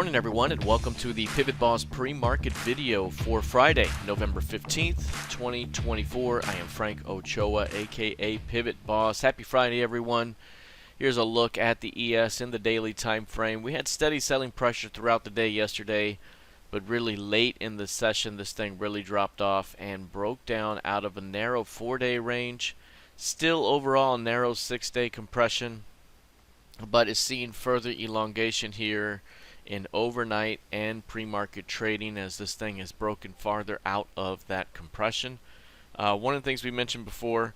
morning, everyone, and welcome to the PivotBoss pre-market video for Friday, November 15th, 2024. I am Frank Ochoa, aka PivotBoss. Happy Friday, everyone. Here's a look at the ES in the daily time frame. We had steady selling pressure throughout the day yesterday, but really late in the session, this thing really dropped off and broke down out of a narrow 4-day range. Still overall narrow 6-day compression, but is seeing further elongation here in overnight and pre-market trading as this thing has broken farther out of that compression. One of the things we mentioned before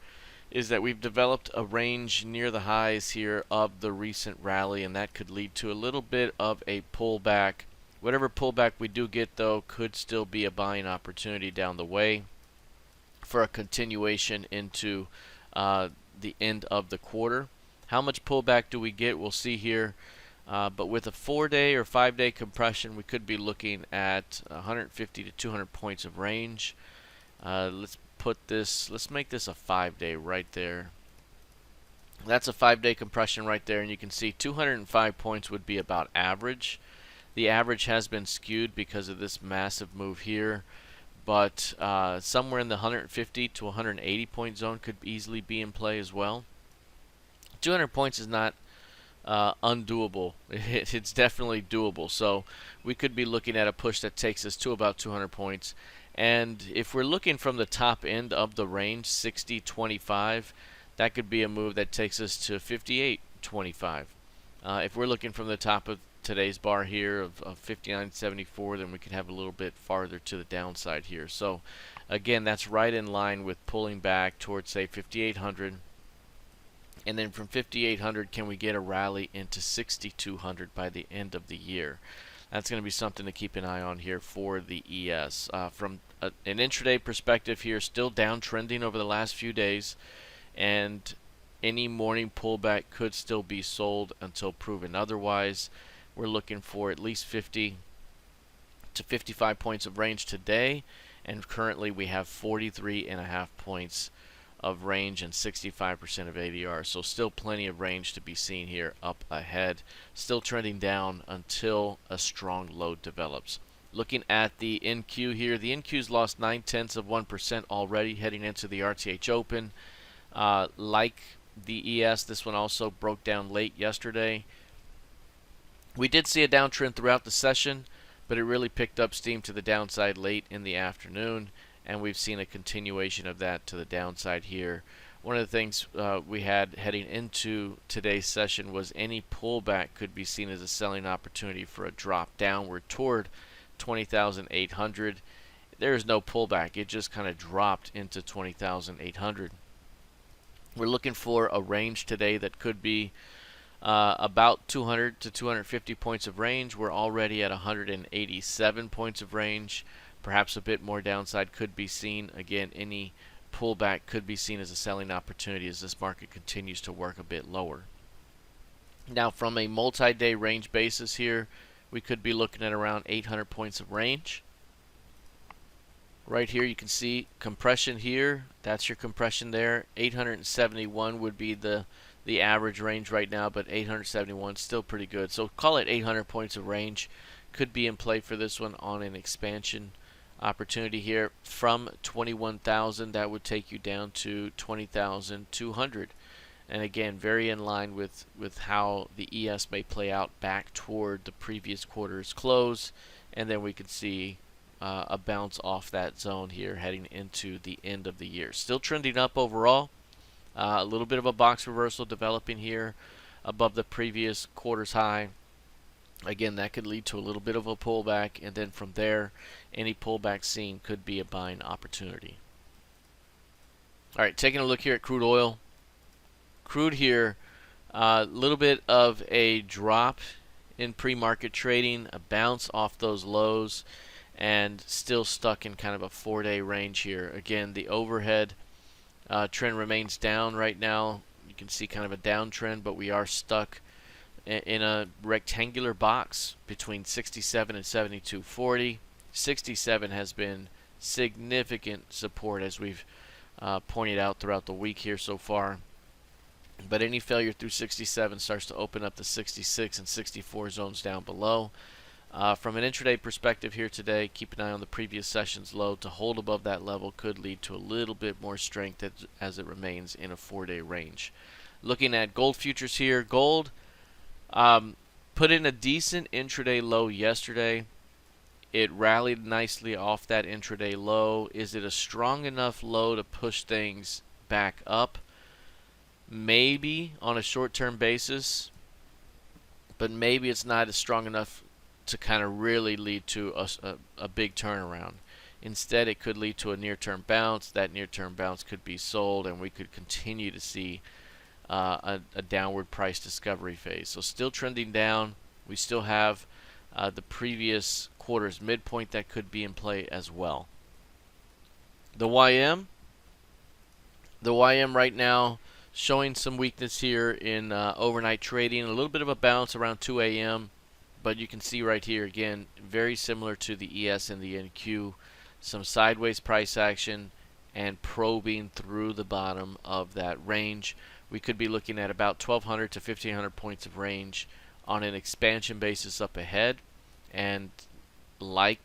is that we've developed a range near the highs here of the recent rally, and that could lead to a little bit of a pullback. Whatever pullback we do get, though, could still be a buying opportunity down the way for a continuation into the end of the quarter. How much pullback do we get? We'll see here. But with a 4-day or 5-day compression, we could be looking at 150 to 200 points of range. Let's make this a 5-day right there. That's a 5-day compression right there, and you can see 205 points would be about average. The average has been skewed because of this massive move here, but somewhere in the 150 to 180 point zone could easily be in play as well. 200 points is not undoable. It's definitely doable. So we could be looking at a push that takes us to about 200 points. And if we're looking from the top end of the range, 60.25, that could be a move that takes us to 58.25. If we're looking from the top of today's bar here of 59.74, then we could have a little bit farther to the downside here. So again, that's right in line with pulling back towards, say, 5,800. And then from 5,800, can we get a rally into 6,200 by the end of the year? That's going to be something to keep an eye on here for the ES. From an intraday perspective here, still downtrending over the last few days, and any morning pullback could still be sold until proven otherwise. We're looking for at least 50 to 55 points of range today, and currently we have 43.5 points of range and 65% of ADR. So still plenty of range to be seen here up ahead. Still trending down until a strong load develops. Looking at the NQ here, the NQ's lost 0.9% already heading into the RTH Open. Like the ES, this one also broke down late yesterday. We did see a downtrend throughout the session, but it really picked up steam to the downside late in the afternoon, and we've seen a continuation of that to the downside here. One of the things we had heading into today's session was any pullback could be seen as a selling opportunity for a drop downward toward 20,800. There is no pullback. It just kind of dropped into 20,800. We're looking for a range today that could be about 200 to 250 points of range. We're already at 187 points of range. Perhaps a bit more downside could be seen. Again, any pullback could be seen as a selling opportunity as this market continues to work a bit lower. Now, from a multi-day range basis here, we could be looking at around 800 points of range. Right here you can see compression here. That's your compression there. 871 would be the average range right now, but 871 still pretty good. So call it 800 points of range. Could be in play for this one on an expansion opportunity here. From 21,000, that would take you down to 20,200. And again, very in line with how the ES may play out back toward the previous quarter's close. And then we can see a bounce off that zone here heading into the end of the year. Still trending up overall. A little bit of a box reversal developing here above the previous quarter's high. Again, that could lead to a little bit of a pullback, and then from there, any pullback seen could be a buying opportunity. All right, taking a look here at crude oil. Crude here, a little bit of a drop in pre-market trading, a bounce off those lows, and still stuck in kind of a 4-day range here. Again, the overhead trend remains down right now. You can see kind of a downtrend, but we are stuck in a rectangular box between 67 and 72.40. 67 has been significant support, as we've pointed out throughout the week here so far. But any failure through 67 starts to open up the 66 and 64 zones down below. From an intraday perspective here today, keep an eye on the previous session's low. To hold above that level could lead to a little bit more strength as it remains in a 4-day range. Looking at gold futures here, gold put in a decent intraday low yesterday. It rallied nicely off that intraday low. Is it a strong enough low to push things back up? Maybe on a short-term basis, but maybe it's not as strong enough to kind of really lead to a big turnaround. Instead, it could lead to a near-term bounce. That near-term bounce could be sold, and we could continue to see a downward price discovery phase. So still trending down. We still have the previous quarter's midpoint that could be in play as well. The YM right now showing some weakness here in overnight trading. A little bit of a bounce around 2 a.m. But you can see right here, again, very similar to the ES and the NQ. Some sideways price action and probing through the bottom of that range. We could be looking at about 1,200 to 1,500 points of range on an expansion basis up ahead. And like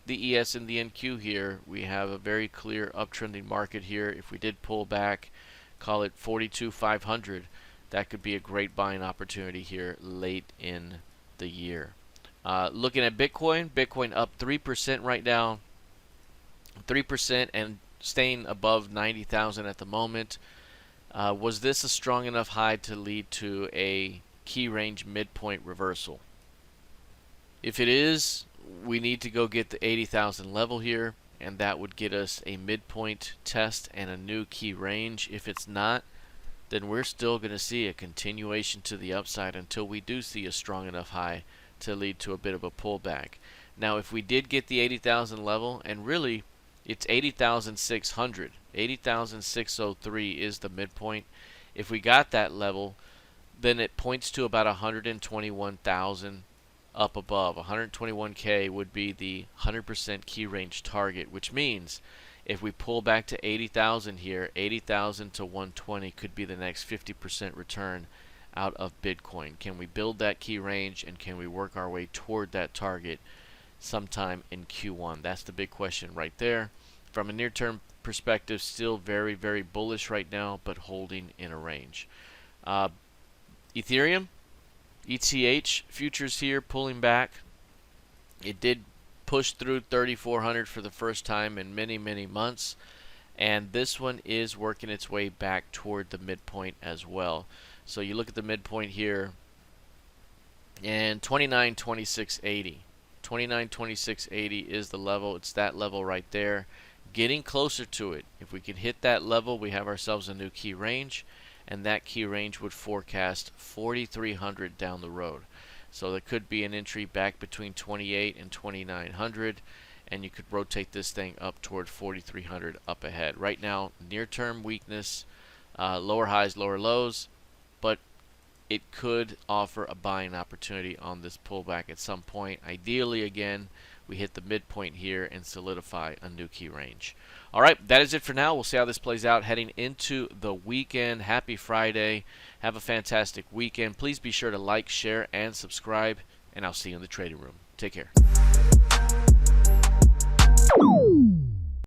the ES and the NQ here, we have a very clear uptrending market here. If we did pull back, call it 42,500, that could be a great buying opportunity here late in the year. Looking at Bitcoin up 3% right now, 3% and staying above 90,000 at the moment. Was this a strong enough high to lead to a key range midpoint reversal? If it is, we need to go get the 80,000 level here, and that would get us a midpoint test and a new key range. If it's not, then we're still going to see a continuation to the upside until we do see a strong enough high to lead to a bit of a pullback. Now, if we did get the 80,000 level, and really it's 80,600, 80,603 is the midpoint. If we got that level, then it points to about 121,000 up above. 121K would be the 100% key range target, which means if we pull back to 80,000 here, 80,000 to 120 could be the next 50% return out of Bitcoin. Can we build that key range, and can we work our way toward that target sometime in Q1? That's the big question right there. From a near-term perspective, still very, very bullish right now, but holding in a range. Ethereum, ETH futures here pulling back. It did push through 3,400 for the first time in many, many months, and this one is working its way back toward the midpoint as well. So you look at the midpoint here, and 29.2680. 29.2680 is the level. It's that level right there. Getting closer to it. If we can hit that level, we have ourselves a new key range, and that key range would forecast 4,300 down the road. So there could be an entry back between 28 and 2,900, and you could rotate this thing up toward 4,300 up ahead. Right now, near-term weakness, lower highs, lower lows, but it could offer a buying opportunity on this pullback at some point. Ideally, again, we hit the midpoint here and solidify a new key range. All right, that is it for now. We'll see how this plays out heading into the weekend. Happy Friday. Have a fantastic weekend. Please be sure to like, share, and subscribe, and I'll see you in the trading room. Take care.